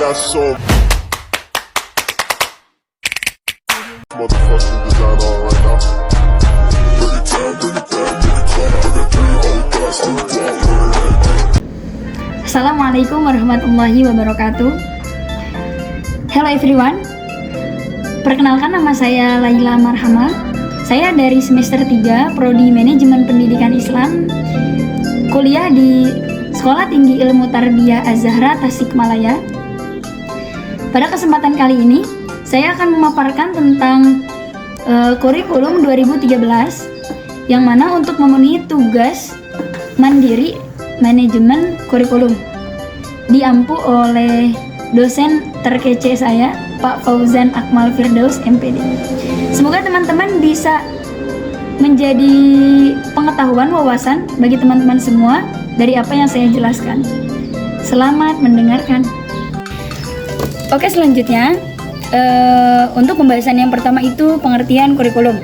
got so motherfucking design on right now. Bring it down, bring it down, bring it down. I got three old guys to Assalamualaikum warahmatullahi wabarakatuh. Hello everyone. Perkenalkan, nama saya Laila Marhama. Saya dari semester 3 Prodi Manajemen Pendidikan Islam, kuliah di Sekolah Tinggi Ilmu Tarbiyah Az-Zahra Tasikmalaya. Pada kesempatan kali ini, saya akan memaparkan tentang kurikulum 2013, yang mana untuk memenuhi tugas mandiri manajemen kurikulum diampu oleh dosen terkece saya, Pak Fauzan Akmal Firdaus, MPD. Semoga teman-teman bisa menjadi pengetahuan, wawasan bagi teman-teman semua dari apa yang saya jelaskan. Selamat mendengarkan. Oke, selanjutnya untuk pembahasan yang pertama itu pengertian kurikulum.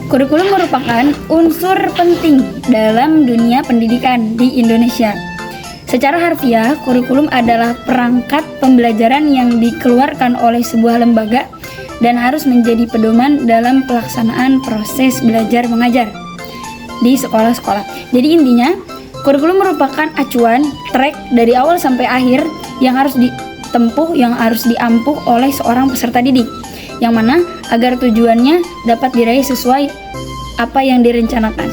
Kurikulum merupakan unsur penting dalam dunia pendidikan di Indonesia. Secara harfiah, kurikulum adalah perangkat pembelajaran yang dikeluarkan oleh sebuah lembaga dan harus menjadi pedoman dalam pelaksanaan proses belajar mengajar di sekolah-sekolah. Jadi intinya, kurikulum merupakan acuan, track dari awal sampai akhir yang harus ditempuh, yang harus diampuh oleh seorang peserta didik, yang mana agar tujuannya dapat diraih sesuai apa yang direncanakan.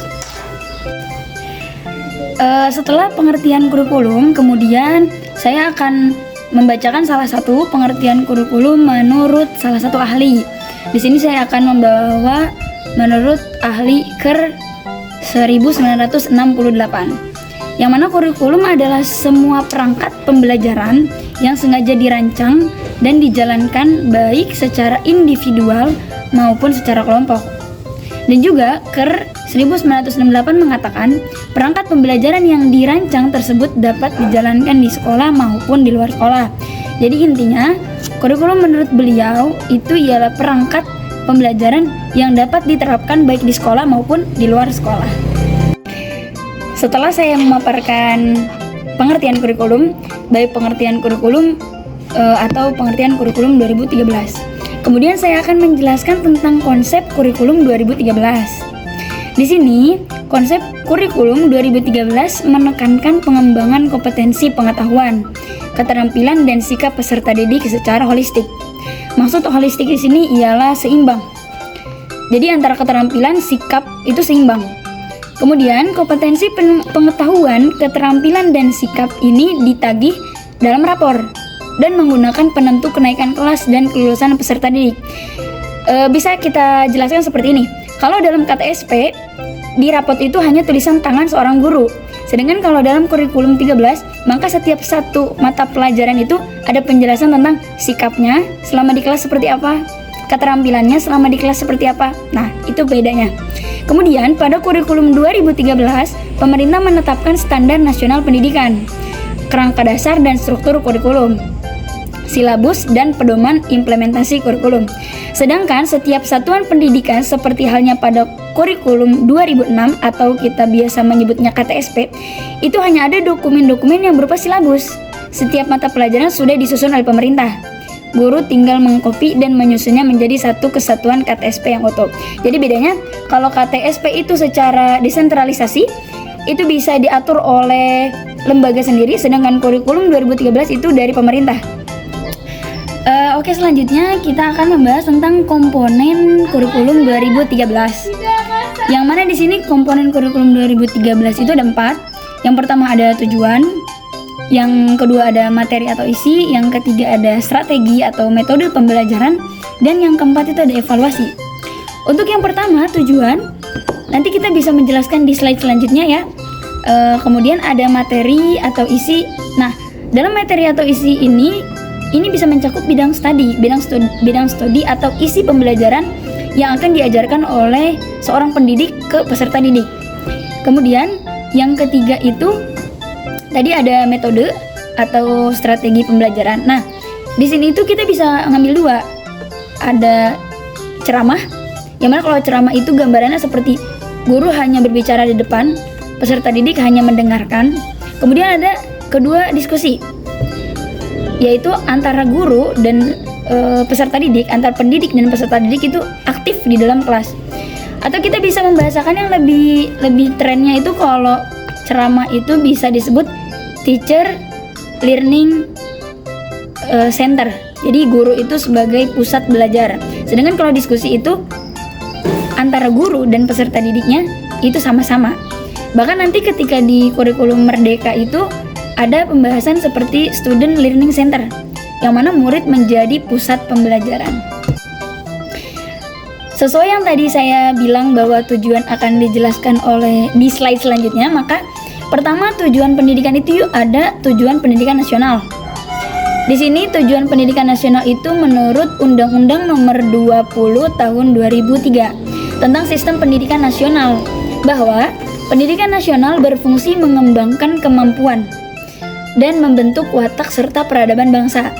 Setelah pengertian kurikulum, kemudian saya akan membacakan salah satu pengertian kurikulum menurut salah satu ahli. Di sini saya akan membawa menurut ahli Ker 1968, yang mana kurikulum adalah semua perangkat pembelajaran yang sengaja dirancang dan dijalankan baik secara individual maupun secara kelompok. Dan juga Ker 1968 mengatakan perangkat pembelajaran yang dirancang tersebut dapat dijalankan di sekolah maupun di luar sekolah. Jadi intinya, kurikulum menurut beliau itu ialah perangkat pembelajaran yang dapat diterapkan baik di sekolah maupun di luar sekolah. Setelah saya memaparkan pengertian kurikulum, baik pengertian kurikulum atau pengertian kurikulum 2013. Kemudian saya akan menjelaskan tentang konsep kurikulum 2013. Di sini, konsep kurikulum 2013 menekankan pengembangan kompetensi pengetahuan, keterampilan dan sikap peserta didik secara holistik. Maksud holistik di sini ialah seimbang. Jadi antara keterampilan, sikap itu seimbang. Kemudian kompetensi pengetahuan, keterampilan dan sikap ini ditagih dalam rapor dan menggunakan penentu kenaikan kelas dan kelulusan peserta didik. Bisa kita jelaskan seperti ini. Kalau dalam KTSP, di rapot itu hanya tulisan tangan seorang guru. Sedangkan kalau dalam kurikulum 13, maka setiap satu mata pelajaran itu ada penjelasan tentang sikapnya selama di kelas seperti apa, keterampilannya selama di kelas seperti apa. Nah, itu bedanya. Kemudian pada kurikulum 2013, pemerintah menetapkan standar nasional pendidikan, kerangka dasar dan struktur kurikulum, silabus dan pedoman implementasi kurikulum. Sedangkan setiap satuan pendidikan seperti halnya pada kurikulum 2006 atau kita biasa menyebutnya KTSP, itu hanya ada dokumen-dokumen yang berupa silabus. Setiap mata pelajaran sudah disusun oleh pemerintah. Guru tinggal mengkopi dan menyusunnya menjadi satu kesatuan KTSP yang utuh. Jadi bedanya, kalau KTSP itu secara desentralisasi, itu bisa diatur oleh lembaga sendiri, sedangkan kurikulum 2013 itu dari pemerintah. Oke, selanjutnya kita akan membahas tentang komponen kurikulum 2013. Yang mana di sini komponen kurikulum 2013 itu ada 4. Yang pertama ada tujuan, yang kedua ada materi atau isi, yang ketiga ada strategi atau metode pembelajaran, dan yang keempat itu ada evaluasi. Untuk yang pertama, tujuan, nanti kita bisa menjelaskan di slide selanjutnya ya. Kemudian ada materi atau isi. Nah, dalam materi atau isi ini bisa mencakup bidang studi atau isi pembelajaran yang akan diajarkan oleh seorang pendidik ke peserta didik. Kemudian yang ketiga itu tadi ada metode atau strategi pembelajaran. Nah, di sini itu kita bisa ngambil dua. Ada ceramah, yang mana kalau ceramah itu gambarannya seperti guru hanya berbicara di depan, peserta didik hanya mendengarkan. Kemudian ada kedua, diskusi. yaitu antara guru dan peserta didik, antar pendidik dan peserta didik itu aktif di dalam kelas. Atau kita bisa membahasakan yang lebih trennya itu kalau ceramah itu bisa disebut teacher learning center. Jadi guru itu sebagai pusat belajar. Sedangkan kalau diskusi itu antara guru dan peserta didiknya itu sama-sama. Bahkan nanti ketika di kurikulum Merdeka itu ada pembahasan seperti student learning center, yang mana murid menjadi pusat pembelajaran. Sesuai yang tadi saya bilang bahwa tujuan akan dijelaskan di slide selanjutnya, maka pertama tujuan pendidikan itu ada tujuan pendidikan nasional. Di sini tujuan pendidikan nasional itu menurut Undang-Undang Nomor 20 Tahun 2003 tentang Sistem Pendidikan Nasional, bahwa pendidikan nasional berfungsi mengembangkan kemampuan dan membentuk watak serta peradaban bangsa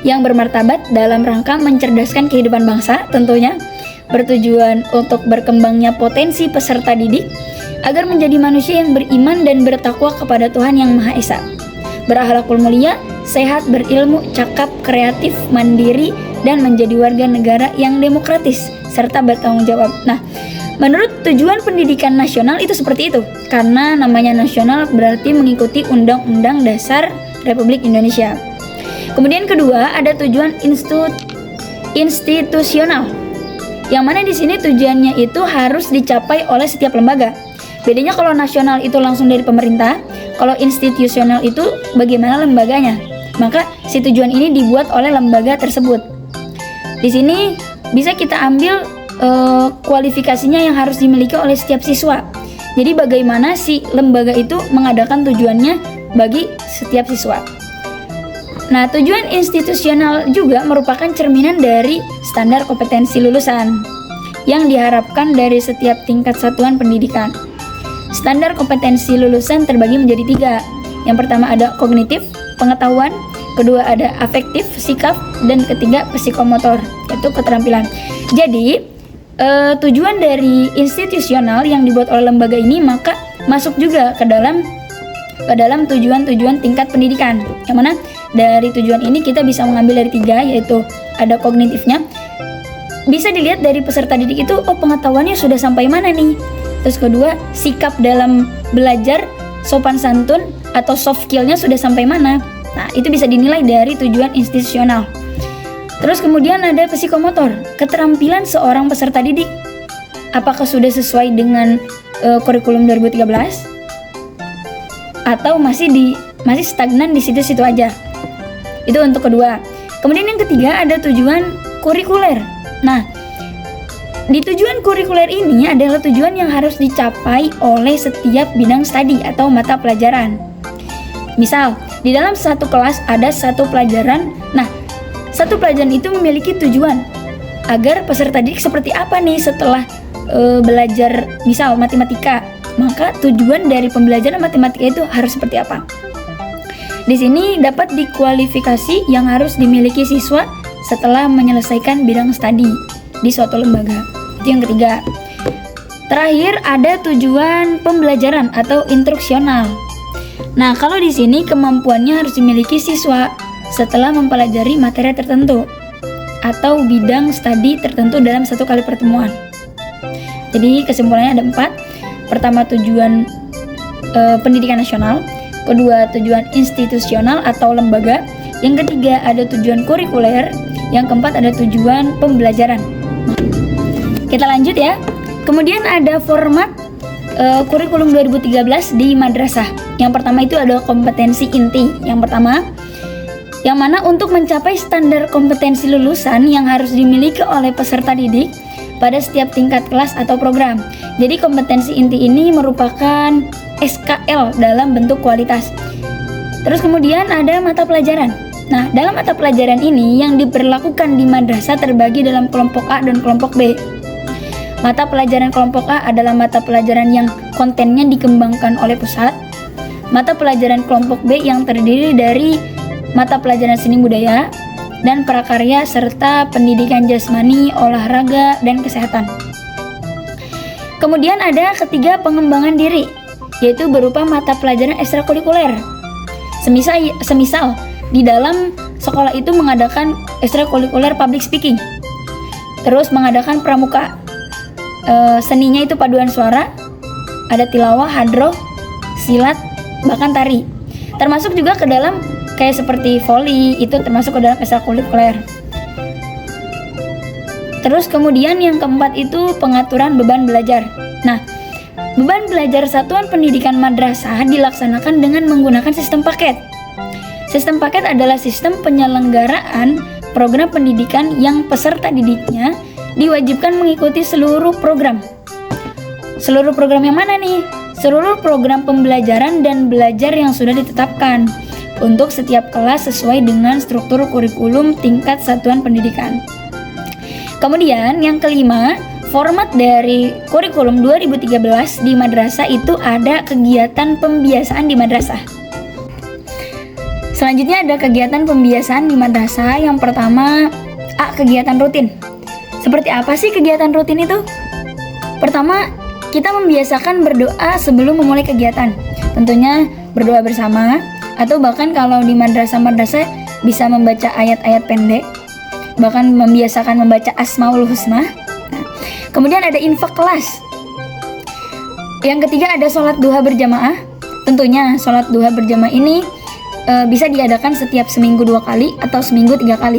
yang bermartabat dalam rangka mencerdaskan kehidupan bangsa, tentunya bertujuan untuk berkembangnya potensi peserta didik agar menjadi manusia yang beriman dan bertakwa kepada Tuhan Yang Maha Esa, berakhlakul mulia, sehat, berilmu, cakap, kreatif, mandiri, dan menjadi warga negara yang demokratis serta bertanggung jawab. Nah, menurut tujuan pendidikan nasional itu seperti itu, karena namanya nasional berarti mengikuti Undang-Undang Dasar Republik Indonesia. Kemudian kedua ada tujuan institusional, yang mana di sini tujuannya itu harus dicapai oleh setiap lembaga. Bedanya kalau nasional itu langsung dari pemerintah, kalau institusional itu bagaimana lembaganya. Maka si tujuan ini dibuat oleh lembaga tersebut. Di sini bisa kita ambil kualifikasinya yang harus dimiliki oleh setiap siswa. Jadi bagaimana si lembaga itu mengadakan tujuannya bagi setiap siswa. Nah, tujuan institusional juga merupakan cerminan dari standar kompetensi lulusan yang diharapkan dari setiap tingkat satuan pendidikan. Standar kompetensi lulusan terbagi menjadi 3. Yang pertama ada kognitif, pengetahuan, kedua ada afektif, sikap, dan ketiga psikomotor, yaitu keterampilan. Jadi, tujuan dari institusional yang dibuat oleh lembaga ini maka masuk juga ke dalam tujuan-tujuan tingkat pendidikan, yang mana dari tujuan ini kita bisa mengambil dari 3, yaitu ada kognitifnya, bisa dilihat dari peserta didik itu pengetahuannya sudah sampai mana nih. Terus kedua, sikap dalam belajar, sopan santun atau soft skill-nya sudah sampai mana. Nah, itu bisa dinilai dari tujuan institusional. Terus kemudian ada psikomotor, keterampilan seorang peserta didik, apakah sudah sesuai dengan kurikulum 2013 atau masih stagnan di situ-situ aja. Itu untuk kedua. Kemudian yang ketiga ada tujuan kurikuler. Nah, di tujuan kurikuler ini adalah tujuan yang harus dicapai oleh setiap bidang studi atau mata pelajaran. Misal, di dalam satu kelas ada satu pelajaran. Nah, satu pelajaran itu memiliki tujuan agar peserta didik seperti apa nih setelah belajar misal matematika. Maka tujuan dari pembelajaran matematika itu harus seperti apa? Di sini dapat dikualifikasi yang harus dimiliki siswa setelah menyelesaikan bidang studi di suatu lembaga. Itu yang ketiga. Terakhir ada tujuan pembelajaran atau instruksional. Nah, kalau di sini kemampuannya harus dimiliki siswa setelah mempelajari materi tertentu atau bidang studi tertentu dalam satu kali pertemuan. Jadi kesimpulannya ada 4. Pertama tujuan pendidikan nasional, kedua tujuan institusional atau lembaga, yang ketiga ada tujuan kurikuler, yang keempat ada tujuan pembelajaran. Kita lanjut ya. Kemudian ada format kurikulum 2013 di madrasah. Yang pertama itu ada kompetensi inti. Yang pertama, yang mana untuk mencapai standar kompetensi lulusan yang harus dimiliki oleh peserta didik pada setiap tingkat kelas atau program. Jadi kompetensi inti ini merupakan SKL dalam bentuk kualitas. Terus kemudian ada mata pelajaran. Nah, dalam mata pelajaran ini yang diberlakukan di madrasah terbagi dalam kelompok A dan kelompok B. Mata pelajaran kelompok A adalah mata pelajaran yang kontennya dikembangkan oleh pusat. Mata pelajaran kelompok B yang terdiri dari mata pelajaran seni budaya dan prakarya serta pendidikan jasmani, olahraga, dan kesehatan. Kemudian ada ketiga pengembangan diri, yaitu berupa mata pelajaran ekstrakurikuler. Semisal di dalam sekolah itu mengadakan ekstrakurikuler public speaking, terus mengadakan pramuka, seninya itu paduan suara, ada tilawah, hadroh, silat, bahkan tari. Termasuk juga ke dalam kayak seperti volley, itu termasuk ke dalam ekstrakurikuler. Terus kemudian yang keempat itu pengaturan beban belajar. Nah, beban belajar satuan pendidikan madrasah dilaksanakan dengan menggunakan sistem paket. Sistem paket adalah sistem penyelenggaraan program pendidikan yang peserta didiknya diwajibkan mengikuti seluruh program. Seluruh program yang mana nih? Seluruh program pembelajaran dan belajar yang sudah ditetapkan untuk setiap kelas sesuai dengan struktur kurikulum tingkat satuan pendidikan. Kemudian yang kelima, format dari kurikulum 2013 di madrasah itu ada kegiatan pembiasaan di madrasah. Selanjutnya ada kegiatan pembiasaan di madrasah. Yang pertama, kegiatan rutin. Seperti apa sih kegiatan rutin itu? Pertama, kita membiasakan berdoa sebelum memulai kegiatan. Tentunya berdoa bersama, atau bahkan kalau di madrasah-madrasah bisa membaca ayat-ayat pendek, bahkan membiasakan membaca Asmaul Husna. Nah, kemudian ada infak kelas. Yang ketiga ada sholat duha berjamaah. Tentunya sholat duha berjamaah ini bisa diadakan setiap seminggu 2 kali atau seminggu 3 kali.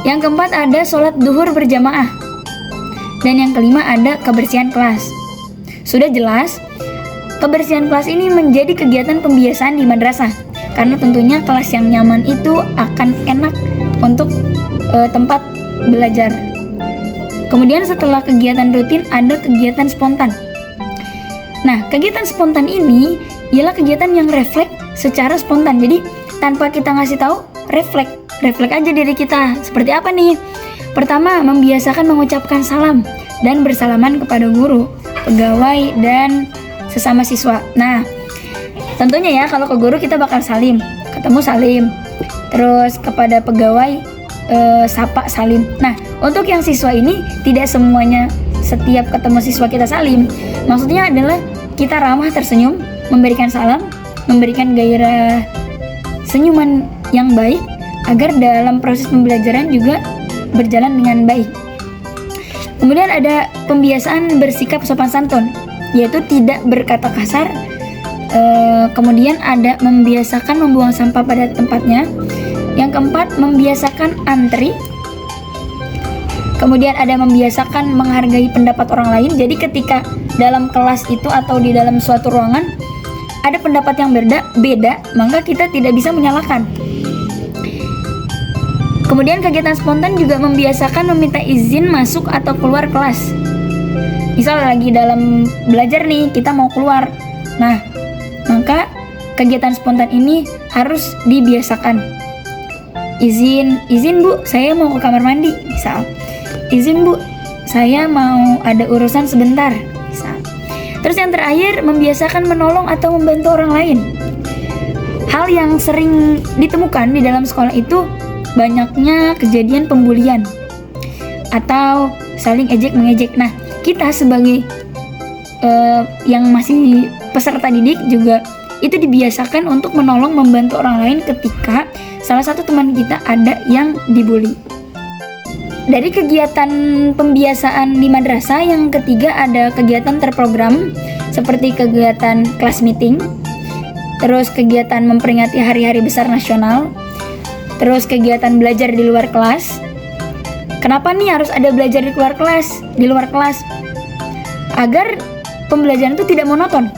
Yang keempat ada sholat duhur berjamaah. Dan yang kelima ada kebersihan kelas. Sudah jelas, kebersihan kelas ini menjadi kegiatan pembiasaan di madrasah, karena tentunya kelas yang nyaman itu akan enak untuk tempat belajar. Kemudian setelah kegiatan rutin ada kegiatan spontan. Nah, kegiatan spontan ini ialah kegiatan yang refleks secara spontan. Jadi tanpa kita ngasih tahu, refleks aja diri kita. Seperti apa nih? Pertama, membiasakan mengucapkan salam dan bersalaman kepada guru, pegawai, dan sesama siswa. Nah, tentunya ya kalau ke guru kita bakal salim, ketemu salim. Terus kepada pegawai sapa salim. Nah, untuk yang siswa ini tidak semuanya setiap ketemu siswa kita salim. Maksudnya adalah kita ramah tersenyum, memberikan salam, memberikan gairah senyuman yang baik agar dalam proses pembelajaran juga berjalan dengan baik. Kemudian ada pembiasaan bersikap sopan santun, yaitu tidak berkata kasar. Kemudian ada membiasakan membuang sampah pada tempatnya. Yang keempat, membiasakan antri. Kemudian ada membiasakan menghargai pendapat orang lain. Jadi ketika dalam kelas itu atau di dalam suatu ruangan ada pendapat yang beda, maka kita tidak bisa menyalahkan. Kemudian kegiatan spontan juga membiasakan meminta izin masuk atau keluar kelas. Misal lagi dalam belajar nih, kita mau keluar. Nah, maka kegiatan spontan ini harus dibiasakan. Izin Bu, saya mau ke kamar mandi, misal. Izin Bu, saya mau ada urusan sebentar, misal. Terus yang terakhir, membiasakan menolong atau membantu orang lain. Hal yang sering ditemukan di dalam sekolah itu banyaknya kejadian pembulian atau saling ejek-mengejek. Nah, kita sebagai yang masih peserta didik juga itu dibiasakan untuk menolong, membantu orang lain ketika salah satu teman kita ada yang dibully. Dari kegiatan pembiasaan di madrasah, yang ketiga ada kegiatan terprogram seperti kegiatan kelas meeting, terus kegiatan memperingati hari-hari besar nasional, terus kegiatan belajar di luar kelas. Kenapa nih harus ada belajar di luar kelas? Agar pembelajaran itu tidak monoton.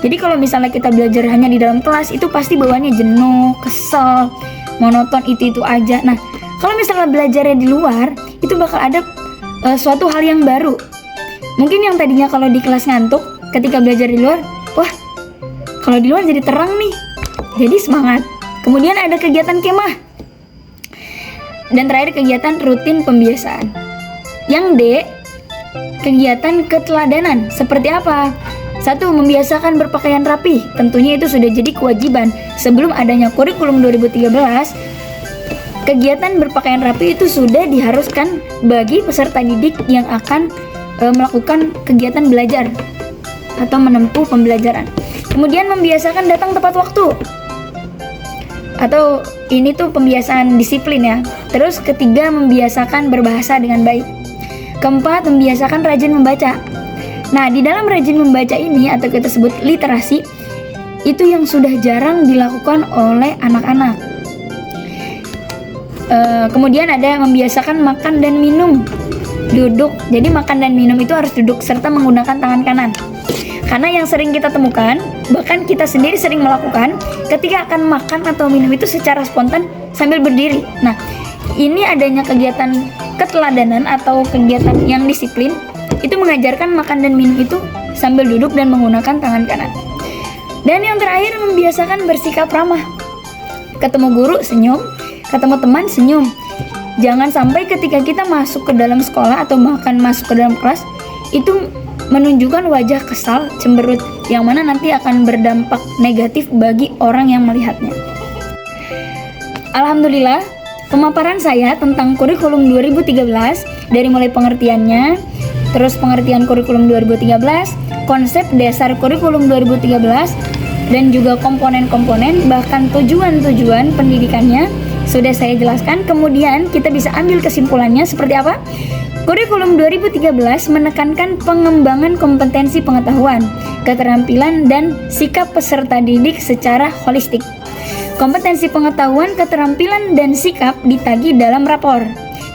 Jadi kalau misalnya kita belajar hanya di dalam kelas, itu pasti bawaannya jenuh, kesel, monoton itu aja. Nah, kalau misalnya belajarnya di luar, itu bakal ada suatu hal yang baru. Mungkin yang tadinya kalau di kelas ngantuk, ketika belajar di luar, wah, kalau di luar jadi terang nih, jadi semangat. Kemudian ada kegiatan kemah. Dan terakhir kegiatan rutin pembiasaan. Yang D, kegiatan keteladanan. Seperti apa? 1. Membiasakan berpakaian rapi. Tentunya itu sudah jadi kewajiban. Sebelum adanya kurikulum 2013, kegiatan berpakaian rapi itu sudah diharuskan bagi peserta didik yang akan melakukan kegiatan belajar atau menempuh pembelajaran. Kemudian membiasakan datang tepat waktu. atau ini tuh pembiasaan disiplin ya. Terus ketiga, membiasakan berbahasa dengan baik. Keempat, membiasakan rajin membaca. Nah, di dalam rajin membaca ini atau kita sebut literasi, itu yang sudah jarang dilakukan oleh anak-anak. Kemudian ada membiasakan makan dan minum. Duduk, jadi makan dan minum itu harus duduk serta menggunakan tangan kanan. Karena yang sering kita temukan, bahkan kita sendiri sering melakukan, ketika akan makan atau minum itu secara spontan sambil berdiri. Nah, ini adanya kegiatan keteladanan atau kegiatan yang disiplin, itu mengajarkan makan dan minum itu sambil duduk dan menggunakan tangan kanan. Dan yang terakhir, membiasakan bersikap ramah. Ketemu guru, senyum. Ketemu teman, senyum. Jangan sampai ketika kita masuk ke dalam sekolah atau bahkan masuk ke dalam kelas, itu menunjukkan wajah kesal, cemberut, yang mana nanti akan berdampak negatif bagi orang yang melihatnya. Alhamdulillah, pemaparan saya tentang kurikulum 2013 dari mulai pengertiannya, terus pengertian kurikulum 2013, konsep dasar kurikulum 2013, dan juga komponen-komponen bahkan tujuan-tujuan pendidikannya sudah saya jelaskan. Kemudian kita bisa ambil kesimpulannya seperti apa? Kurikulum 2013 menekankan pengembangan kompetensi pengetahuan, keterampilan, dan sikap peserta didik secara holistik. Kompetensi pengetahuan, keterampilan, dan sikap ditagih dalam rapor.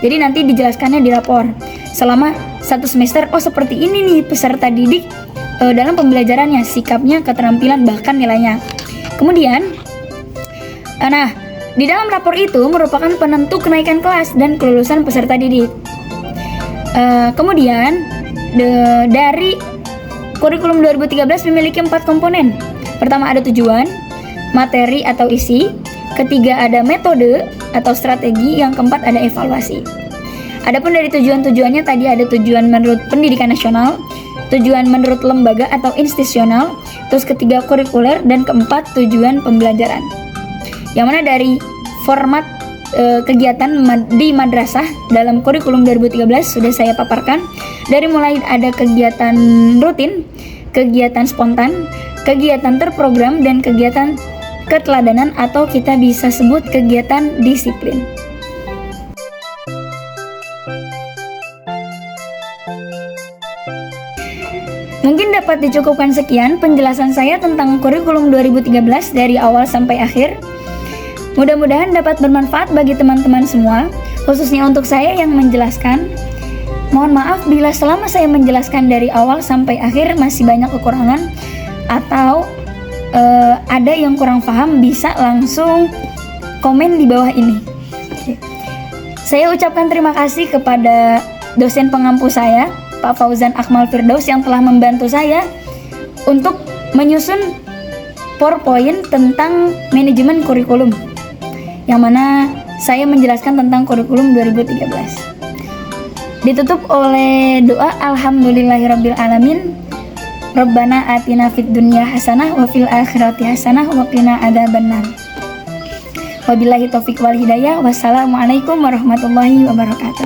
Jadi nanti dijelaskannya di rapor. Selama 1 semester, oh seperti ini nih peserta didik dalam pembelajarannya, sikapnya, keterampilan, bahkan nilainya. Kemudian, di dalam rapor itu merupakan penentu kenaikan kelas dan kelulusan peserta didik. Kemudian dari kurikulum 2013 memiliki 4 komponen. Pertama ada tujuan, materi atau isi. Ketiga ada metode atau strategi. Yang keempat ada evaluasi. Adapun dari tujuan-tujuannya tadi ada tujuan menurut pendidikan nasional, tujuan menurut lembaga atau institusional, terus ketiga kurikuler, dan keempat tujuan pembelajaran. Yang mana dari format kegiatan di madrasah dalam kurikulum 2013 sudah saya paparkan. Dari mulai ada kegiatan rutin, kegiatan spontan, kegiatan terprogram, dan kegiatan keteladanan atau kita bisa sebut kegiatan disiplin. Mungkin dapat dicukupkan sekian penjelasan saya tentang kurikulum 2013 dari awal sampai akhir. Mudah-mudahan dapat bermanfaat bagi teman-teman semua, khususnya untuk saya yang menjelaskan. Mohon maaf bila selama saya menjelaskan dari awal sampai akhir masih banyak kekurangan atau ada yang kurang paham, bisa langsung komen di bawah ini. Saya ucapkan terima kasih kepada dosen pengampu saya, Pak Fauzan Akmal Firdaus, yang telah membantu saya untuk menyusun PowerPoint tentang manajemen kurikulum, yang mana saya menjelaskan tentang kurikulum 2013. Ditutup oleh doa alhamdulillahirabbil alamin. Rabbana atina fid dunya hasanah wa fil akhirati hasanah wa qina adzabannar. Wabillahi taufik wal hidayah. Wassalamualaikum warahmatullahi wabarakatuh.